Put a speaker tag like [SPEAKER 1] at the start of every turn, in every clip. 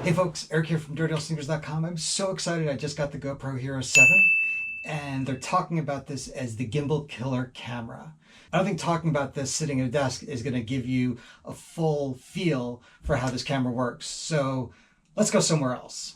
[SPEAKER 1] Hey folks, Eric here from DirtyOldSneakers.com. I'm so excited. I just got the GoPro Hero 7 and they're talking about this as the gimbal killer camera. I don't think talking about this sitting at a desk is going to give you a full feel for how this camera works. So let's go somewhere else.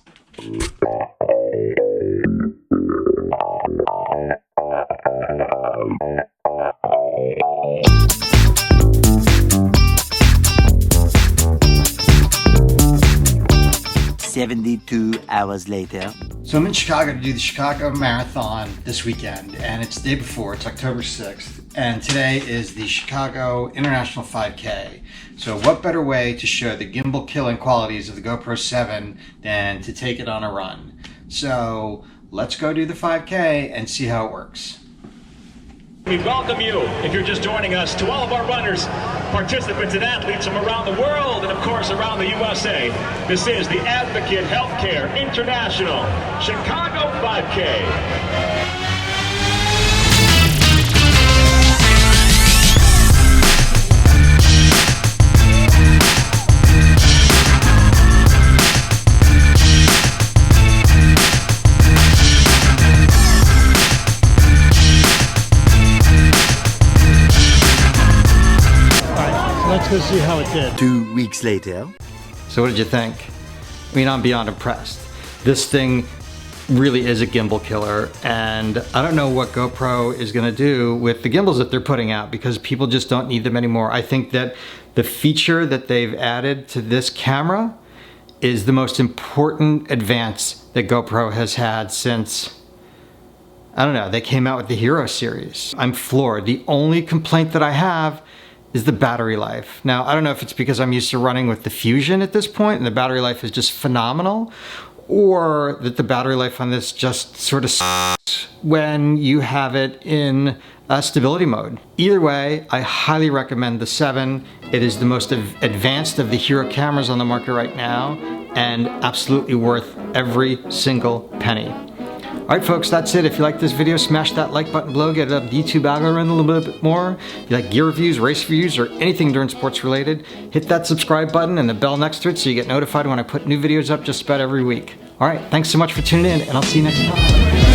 [SPEAKER 2] $72 later.
[SPEAKER 1] So I'm in Chicago to do the Chicago Marathon this weekend, and it's the day before, it's October 6th, and today is the Chicago International 5K. So what better way to show the gimbal killing qualities of the GoPro 7 than to take it on a run? So let's go do the 5K and see how it works.
[SPEAKER 3] We welcome you, if you're just joining us, to all of our runners, participants and athletes from around the world and of course around the USA. This is the Advocate Healthcare International Chicago 5K.
[SPEAKER 4] Let's go see how it did.
[SPEAKER 2] 2 weeks later.
[SPEAKER 1] So what did you think? I mean, I'm beyond impressed. This thing really is a gimbal killer, and I don't know what GoPro is gonna do with the gimbals that they're putting out because people just don't need them anymore. I think that the feature that they've added to this camera is the most important advance that GoPro has had since, I don't know, they came out with the Hero series. I'm floored. The only complaint that I have is the battery life. Now, I don't know if it's because I'm used to running with the Fusion at this point and the battery life is just phenomenal, or that the battery life on this just sort of sucks when you have it in stability mode. Either way, I highly recommend the 7. It is the most advanced of the Hero cameras on the market right now and absolutely worth every single penny. All right, folks, that's it. If you like this video, smash that like button below, get it up the YouTube algorithm a little bit more. If you like gear reviews, race reviews, or anything endurance sports related, hit that subscribe button and the bell next to it so you get notified when I put new videos up just about every week. All right, thanks so much for tuning in, and I'll see you next time.